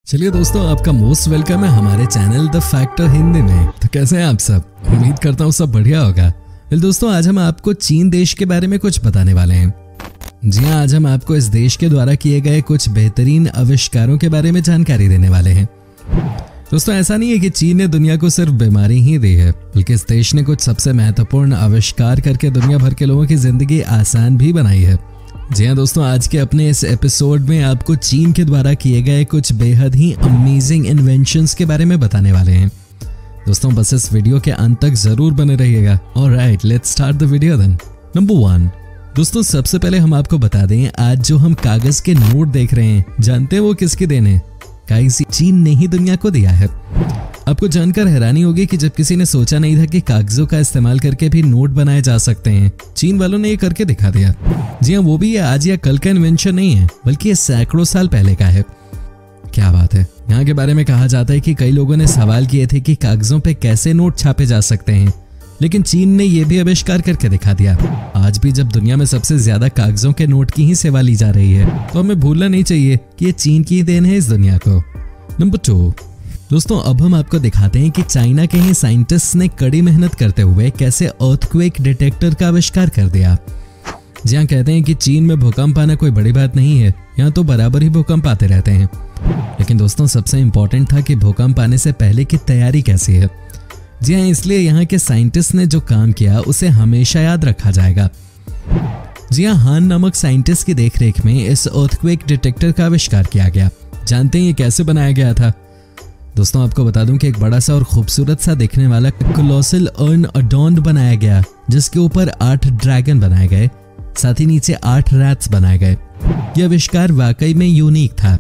चलिए दोस्तों, आपका मोस्ट वेलकम है हमारे चैनल द फैक्टर हिंदी में। तो कैसे हैं आप सब? उम्मीद करता हूँ सब बढ़िया होगा। वेल दोस्तों, आज हम आपको चीन देश के बारे में कुछ बताने वाले हैं। जी हाँ, आज हम आपको इस देश के द्वारा किए गए कुछ बेहतरीन आविष्कारों के बारे में जानकारी देने वाले हैं। दोस्तों, ऐसा नहीं है कि चीन ने दुनिया को सिर्फ बीमारी ही दी है, बल्कि इस देश ने कुछ सबसे महत्वपूर्ण आविष्कार करके दुनिया भर के लोगों की जिंदगी आसान भी बनाई है। जी हाँ दोस्तों, आज के अपने इस एपिसोड में आपको चीन के द्वारा किए गए कुछ बेहद ही अमेजिंग इन्वेंशंस के बारे में बताने वाले हैं। दोस्तों, बस इस वीडियो के अंत तक जरूर बने रहिएगा। Alright, let's start the video then. Number 1। दोस्तों, सबसे पहले हम आपको बता दें, आज जो हम कागज के नोट देख रहे हैं, जानते हैं वो किसकी देन है? गाइस, चीन ने ही दुनिया को दिया है। आपको जानकर हैरानी होगी कि जब किसी ने सोचा नहीं था कि कागजों का इस्तेमाल करके भी नोट बनाए जा सकते हैं, चीन वालों ने ये करके दिखा दिया। जी हाँ, वो भी ये आज या कल का इन्वेंशन नहीं है, बल्कि ये सैकड़ों साल पहले का है। क्या बात है। यहाँ के बारे में कहा जाता है कि कई लोगों ने सवाल किए थे कि कागजों पे कैसे नोट छापे जा सकते हैं, लेकिन चीन ने यह भी आविष्कार करके दिखा दिया। आज भी जब दुनिया में सबसे ज्यादा कागजों के नोट की ही सेवा ली जा रही है, तो हमें भूलना नहीं चाहिए कि ये चीन की देन है इस दुनिया को। नंबर 2। दोस्तों, अब हम आपको दिखाते हैं कि चाइना के ही साइंटिस्ट ने कड़ी मेहनत करते हुए कैसे अर्थक्वेक डिटेक्टर का आविष्कार कर दिया। जी हाँ, कहते हैं कि चीन में भूकंप आना कोई बड़ी बात नहीं है, यहाँ तो बराबर ही भूकंप आते रहते हैं। लेकिन दोस्तों, सबसे इम्पोर्टेंट था कि भूकंप आने से पहले की तैयारी कैसी है। जी हाँ, इसलिए यहाँ के साइंटिस्ट ने जो काम किया उसे हमेशा याद रखा जाएगा। जी हाँ, हान नामक साइंटिस्ट की देखरेख में इस अर्थक्वेक डिटेक्टर का आविष्कार किया गया। जानते हैं ये कैसे बनाया गया था? दोस्तों, आपको बता दूं कि एक बड़ा सा और खूबसूरत सा दिखने वाला कोलोसल अर्न अडॉर्न्ड बनाया गया, जिसके ऊपर 8 ड्रैगन बनाए गए, साथ ही नीचे 8 रैट्स बनाए गए। यह आविष्कार वाकई में यूनिक था।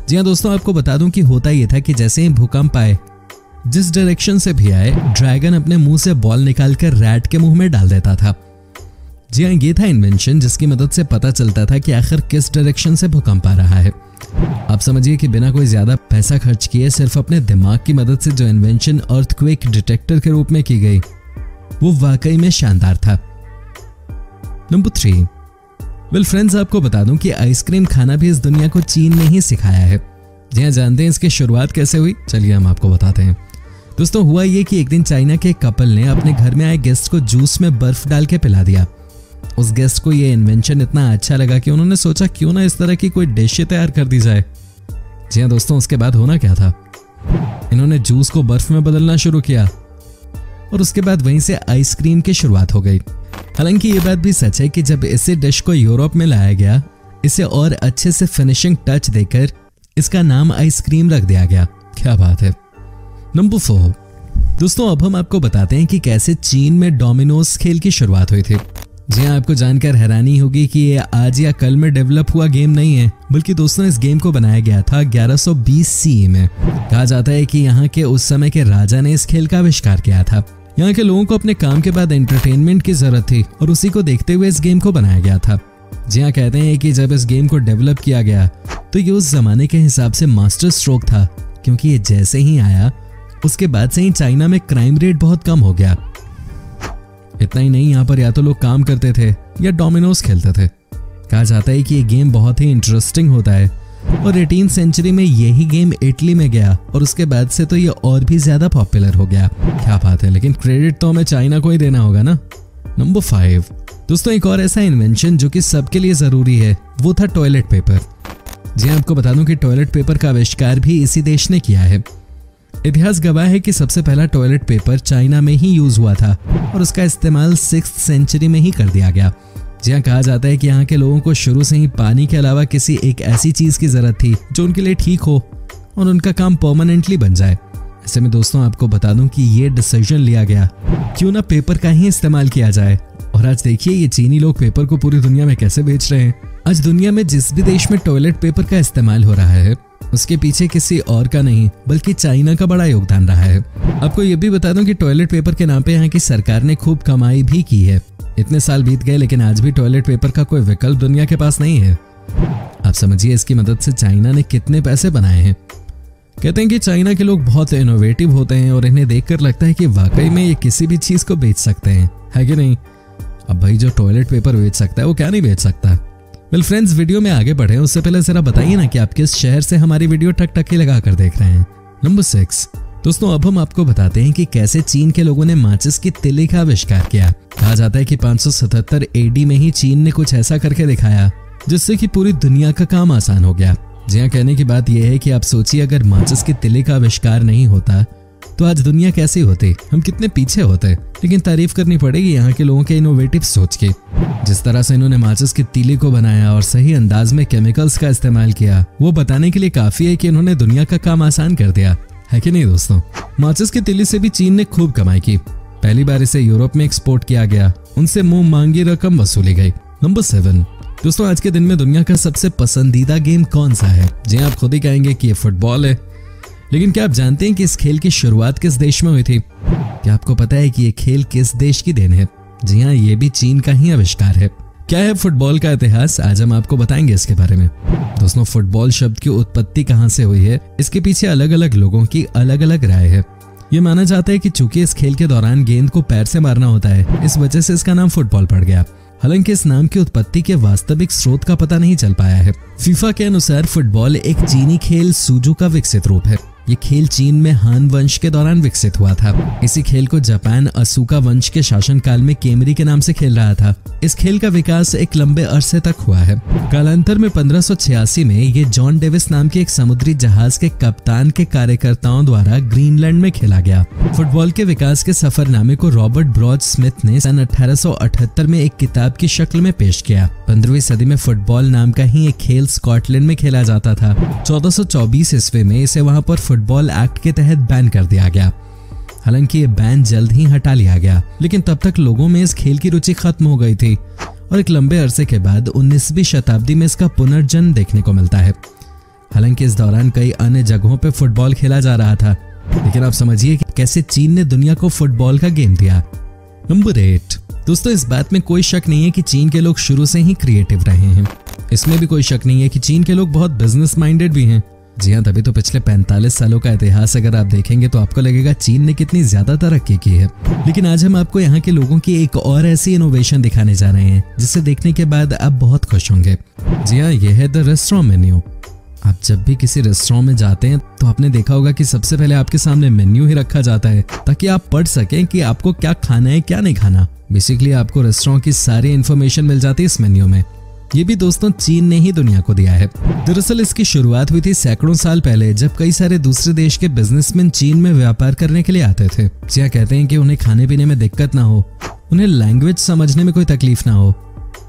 जी हाँ दोस्तों, आपको बता दूं कि होता यह था कि जैसे ही भूकंप आए, जिस डायरेक्शन से भी आए, ड्रैगन अपने मुंह से बॉल निकालकर रैट के मुंह में डाल देता था। जी हाँ, ये था इन्वेंशन जिसकी मदद से पता चलता था कि आखिर किस डायरेक्शन से भूकंप आ रहा है। आप समझिए कि बिना कोई ज्यादा पैसा खर्च किए सिर्फ अपने दिमाग की मदद से जो इन्वेंशन अर्थक्वेक डिटेक्टर के रूप में की गई, वो वाकई में शानदार था। नंबर 3। वेल फ्रेंड्स, आपको बता दूं कि आइसक्रीम खाना भी इस दुनिया को चीन ने ही सिखाया है। जी हाँ, जानते हैं इसकी शुरुआत कैसे हुई? चलिए हम आपको बताते हैं। दोस्तों, हुआ ये कि एक दिन चाइना के कपल ने अपने घर में आए गेस्ट को जूस में बर्फ डाल के पिला दिया। उस गेस्ट को ये इन्वेंशन इतना अच्छा लगा कि उन्होंने सोचा क्यों ना इस तरह की कोई डिश तैयार कर दी जाए। जी हाँ दोस्तों, उसके बाद होना क्या था? इन्होंने जूस को बर्फ में बदलना शुरू किया और उसके बाद वहीं से आइसक्रीम की शुरुआत हो गई। हालांकि ये बात भी सच है कि जब इसी डिश को यूरोप में लाया गया, इसे और अच्छे से फिनिशिंग टच देकर इसका नाम आइसक्रीम रख दिया गया। क्या बात है। नंबर 4। दोस्तों, अब हम आपको बताते हैं कि कैसे चीन में डोमिनोज खेल की शुरुआत हुई थी। जी हाँ, आपको जानकर हैरानी होगी कि ये आज या कल में डेवलप हुआ गेम नहीं है, बल्कि दोस्तों इस गेम को बनाया गया था 1120 CE में। कहा जाता है कि यहाँ के उस समय के राजा ने इस खेल का आविष्कार किया था। यहाँ के लोगों को अपने काम के बाद एंटरटेनमेंट की जरूरत थी और उसी को देखते हुए इस गेम को बनाया गया था। जी हाँ, कहते हैं कि जब इस गेम को डेवलप किया गया तो ये उस जमाने के हिसाब से मास्टर स्ट्रोक था, क्योंकि ये जैसे ही आया उसके बाद से ही चाइना में क्राइम रेट बहुत कम हो गया। इतना ही नहीं, यहाँ पर या तो लोग काम करते थे या डोमिनोज खेलते थे। कहा जाता है कि ये गेम बहुत ही इंटरेस्टिंग होता है और 18वीं सेंचुरी में यही गेम इटली में गया और उसके बाद से तो ये और भी ज्यादा पॉपुलर हो गया। क्या बात है। लेकिन क्रेडिट तो हमें चाइना को ही देना होगा ना। नंबर 5। दोस्तों, एक और ऐसा इन्वेंशन जो कि सबके लिए जरूरी है, वो था टॉयलेट पेपर। जी आपको बता दूं कि टॉयलेट पेपर का आविष्कार भी इसी देश ने किया है। इतिहास गवाह है कि सबसे पहला टॉयलेट पेपर चाइना में ही यूज हुआ था और उसका इस्तेमाल 6th सेंचुरी में ही कर दिया गया। जहाँ कहा जाता है कि यहाँ के लोगों को शुरू से ही पानी के अलावा किसी एक ऐसी चीज की जरूरत थी जो उनके लिए ठीक हो और उनका काम परमानेंटली बन जाए। ऐसे में दोस्तों, आपको बता दूं कि ये डिसीजन लिया गया क्यों ना पेपर का ही इस्तेमाल किया जाए। और आज देखिए ये चीनी लोग पेपर को पूरी दुनिया में कैसे बेच रहे हैं। आज दुनिया में जिस भी देश में टॉयलेट पेपर का इस्तेमाल हो रहा है, उसके पीछे किसी और का नहीं बल्कि चाइना का बड़ा योगदान रहा है। आपको ये भी बता दूं कि टॉयलेट पेपर के नाम पे यहाँ की सरकार ने खूब कमाई भी की है। इतने साल बीत गए लेकिन आज भी टॉयलेट पेपर का कोई विकल्प दुनिया के पास नहीं है। आप समझिए इसकी मदद से चाइना ने कितने पैसे बनाए हैं। कहते हैं कि चाइना के लोग बहुत इनोवेटिव होते हैं और इन्हें देखकर लगता है कि वाकई में ये किसी भी चीज को बेच सकते हैं, है कि नहीं? अब भाई जो टॉयलेट पेपर बेच सकता है वो क्या नहीं बेच सकता। वेल फ्रेंड्स, वीडियो में आगे बढ़े उससे पहले जरा बताइए ना कि आप किस शहर से हमारी वीडियो टकटकी लगा कर देख रहे हैं। नंबर 6 दोस्तों, अब हम आपको बताते हैं कि कैसे चीन के लोगों ने माचिस की तिल्ली का आविष्कार किया। कहा जाता है कि 577 AD में ही चीन ने कुछ ऐसा करके दिखाया जिससे कि पूरी दुनिया का काम आसान हो गया। जी हाँ, कहने की बात यह है कि आप सोचिए, अगर माचिस की तिल्ली का आविष्कार नहीं होता तो आज दुनिया कैसी होती, हम कितने पीछे होते। लेकिन तारीफ करनी पड़ेगी यहाँ के लोगों के इनोवेटिव सोच की। जिस तरह से इन्होंने माचिस की तीली को बनाया और सही अंदाज में केमिकल्स का इस्तेमाल किया, वो बताने के लिए काफी है कि इन्होंने दुनिया का काम आसान कर दिया है कि नहीं दोस्तों। माचिस की तीली से भी चीन ने खूब कमाई की। पहली बार इसे यूरोप में एक्सपोर्ट किया गया, उनसे मुंह मांगी रकम वसूली गई। नंबर 7 दोस्तों, आज के दिन में दुनिया का सबसे पसंदीदा गेम कौन सा है? जी आप खुद ही कहेंगे कि ये फुटबॉल है, लेकिन क्या आप जानते हैं कि इस खेल की शुरुआत किस देश में हुई थी? क्या आपको पता है कि ये खेल किस देश की देन है? जी हाँ, ये भी चीन का ही आविष्कार है। क्या है फुटबॉल का इतिहास? आज हम आपको बताएंगे इसके बारे में। दोस्तों, फुटबॉल शब्द की उत्पत्ति कहाँ से हुई है, इसके पीछे अलग अलग लोगों की अलग अलग राय है। ये माना जाता है कि चूंकि इस खेल के दौरान गेंद को पैर से मारना होता है, इस वजह से इसका नाम फुटबॉल पड़ गया। हालांकि इस नाम की उत्पत्ति के वास्तविक स्रोत का पता नहीं चल पाया है। फीफा के अनुसार फुटबॉल एक चीनी खेल सूजू का विकसित रूप है। ये खेल चीन में हान वंश के दौरान विकसित हुआ था। इसी खेल को जापान असूका वंश के शासनकाल में केमरी के नाम से खेल रहा था। इस खेल का विकास एक लंबे अरसे तक हुआ है। कालांतर में 1586 में ये जॉन डेविस नाम के एक समुद्री जहाज के कप्तान के कार्यकर्ताओं द्वारा ग्रीनलैंड में खेला गया। फुटबॉल के विकास के सफरनामे को रॉबर्ट ब्रॉड स्मिथ ने सन 1878 में एक किताब की शक्ल में पेश किया। 15वीं सदी में फुटबॉल नाम का ही एक खेल स्कॉटलैंड में खेला जाता था। 1424 ईस्वी में इसे वहां पर फुटबॉल एक्ट के तहत बैन कर दिया गया। हालांकि ये बैन जल्द ही हटा लिया गया, लेकिन तब तक लोगों में इस खेल की रुचि खत्म हो गई थी और एक लंबे अरसे के बाद 19वीं शताब्दी में इसका पुनर्जन्म देखने को मिलता है। हालांकि इस दौरान कई अन्य जगहों पर फुटबॉल खेला जा रहा था, लेकिन आप समझिए कि कैसे चीन ने दुनिया को फुटबॉल का गेम दिया। नंबर 8 दोस्तों, इस बात में कोई शक नहीं है कि चीन के लोग शुरू से ही क्रिएटिव रहे हैं। इसमें भी कोई शक नहीं है कि चीन के लोग बहुत बिजनेस माइंडेड भी हैं। जी हाँ, तभी तो पिछले 45 सालों का इतिहास अगर आप देखेंगे तो आपको लगेगा चीन ने कितनी ज्यादा तरक्की की है। लेकिन आज हम आपको यहाँ के लोगों की एक और ऐसी इनोवेशन दिखाने जा रहे हैं जिसे देखने के बाद आप बहुत खुश होंगे। जी हाँ, ये है द रेस्टोरेंट मेन्यू। आप जब भी किसी रेस्टोरेंट में जाते हैं तो आपने देखा होगा कि सबसे पहले आपके सामने मेन्यू ही रखा जाता है ताकि आप पढ़ सकें कि आपको क्या खाना है क्या नहीं खाना। बेसिकली आपको रेस्टोरेंट की सारी इन्फॉर्मेशन मिल जाती है इस मेन्यू में। ये भी दोस्तों चीन ने ही दुनिया को दिया है। दरअसल इसकी शुरुआत हुई थी सैकड़ों साल पहले, जब कई सारे दूसरे देश के बिजनेसमैन चीन में व्यापार करने के लिए आते थे। क्या कहते हैं कि उन्हें खाने पीने में दिक्कत ना हो, उन्हें लैंग्वेज समझने में कोई तकलीफ ना हो,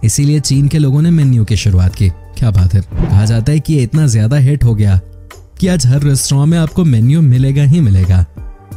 इसीलिए चीन के लोगों ने मेन्यू की शुरुआत की। क्या बात है। कहा जाता है कि ये इतना ज्यादा हिट हो गया कि आज हर रेस्टोरेंट में आपको मेन्यू मिलेगा ही मिलेगा।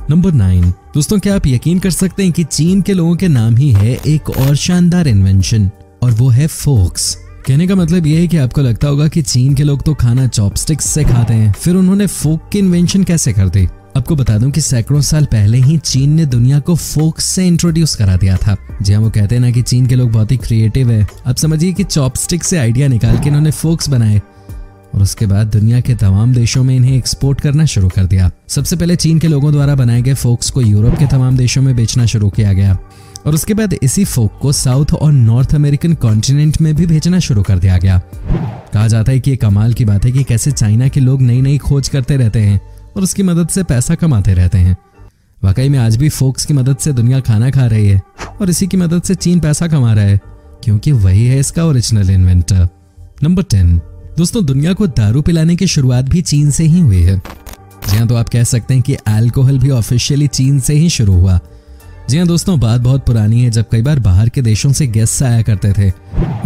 नंबर 9 दोस्तों, क्या आप यकीन कर सकते हैं कि चीन के लोगों के नाम ही है एक और शानदार इन्वेंशन, और वो है फोक्स। कहने का मतलब ये है कि आपको लगता होगा कि चीन के लोग तो खाना चॉपस्टिक्स से खाते हैं, फिर उन्होंने फोक की इन्वेंशन कैसे कर दी। आपको बता दूं कि सैकड़ों साल पहले ही चीन ने दुनिया को फोक्स से इंट्रोड्यूस करा दिया था। जी हाँ, वो कहते हैं ना कि चीन के लोग बहुत ही क्रिएटिव है। आप समझिए कि चॉपस्टिक से आइडिया निकाल के इन्होंने फोक्स बनाए और उसके बाद दुनिया के तमाम देशों में इन्हें एक्सपोर्ट करना शुरू कर दिया। सबसे पहले चीन के लोगों द्वारा बनाए गए फोक्स को यूरोप के तमाम देशों में बेचना शुरू किया गया और उसके बाद इसी फोक को साउथ और नॉर्थ अमेरिकन कॉन्टिनेंट में भी भेजना शुरू कर दिया गया। कहा जाता है कि ये कमाल की बात है कि कैसे चाइना के लोग नई नई खोज करते रहते हैं और उसकी मदद से पैसा कमाते रहते हैं। वाकई में आज भी फोक्स की मदद से दुनिया खाना खा रही है और इसी की मदद से चीन पैसा कमा रहा है, क्योंकि वही है इसका ओरिजिनल इन्वेंटर। नंबर 10 दोस्तों, दुनिया को दारू पिलाने की शुरुआत भी चीन से ही हुई है। जी हाँ, तो आप कह सकते हैं कि अल्कोहल भी ऑफिशियली चीन से ही शुरू हुआ। जी हाँ दोस्तों, बात बहुत पुरानी है, जब कई बार बाहर के देशों से गेस्ट आया करते थे,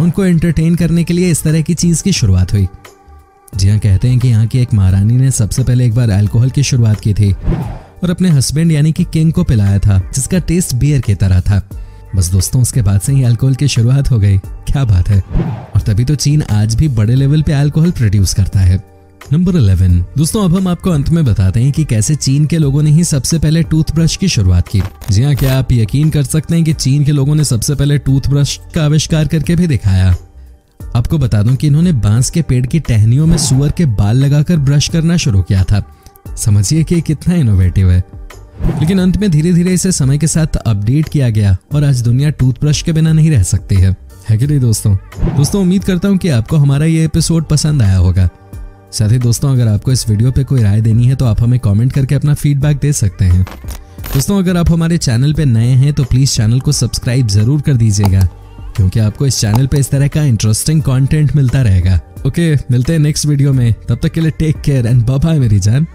उनको एंटरटेन करने के लिए इस तरह की चीज की शुरुआत हुई। जी हाँ, कहते हैं कि यहाँ की एक महारानी ने सबसे पहले एक बार अल्कोहल की शुरुआत की थी और अपने हस्बैंड यानी कि किंग को पिलाया था, जिसका टेस्ट बियर की तरह था। बस दोस्तों, उसके बाद से ही अल्कोहल की शुरुआत हो गई। क्या बात है। और तभी तो चीन आज भी बड़े लेवल पे अल्कोहल प्रोड्यूस करता है। नंबर 11 दोस्तों, अब हम आपको अंत में बताते हैं कि कैसे चीन के लोगों ने ही सबसे पहले टूथब्रश की शुरुआत की। जी हाँ, क्या आप यकीन कर सकते हैं कि चीन के लोगों ने सबसे पहले टूथब्रश का आविष्कार करके भी दिखाया। आपको बता दूं कि इन्होंने बांस के पेड़ की टहनियों में सुअर के बाल लगाकर ब्रश करना शुरू किया था। समझिए कि कितना इनोवेटिव है। लेकिन अंत में धीरे धीरे इसे समय के साथ अपडेट किया गया और आज दुनिया टूथब्रश के बिना नहीं रह सकती है। है कि नहीं दोस्तों उम्मीद करता हूँ कि आपको हमारा ये एपिसोड पसंद आया होगा। साथ ही दोस्तों अगर आपको इस वीडियो पे कोई राय देनी है तो आप हमें कमेंट करके अपना फीडबैक दे सकते हैं। दोस्तों अगर आप हमारे चैनल पे नए हैं तो प्लीज़ चैनल को सब्सक्राइब ज़रूर कर दीजिएगा, क्योंकि आपको इस चैनल पे इस तरह का इंटरेस्टिंग कंटेंट मिलता रहेगा। ओके, मिलते हैं नेक्स्ट वीडियो में, तब तक के लिए take care and bye bye मेरी जान।